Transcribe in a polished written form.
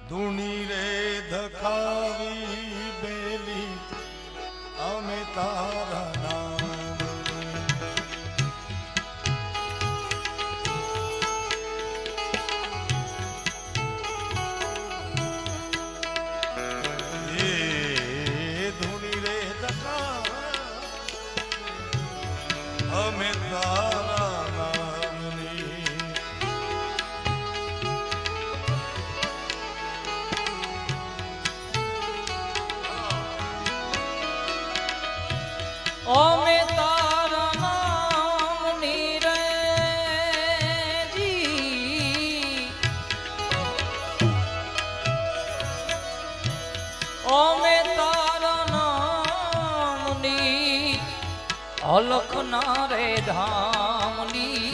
ધૂણી રે ધખાવી બેલી અમે તારા નામ એ ધૂણી રે ધખાવી અમે તારા નામની અમે તારા નામની રે જી અમે તારા નામની અલખ ના રે ધામની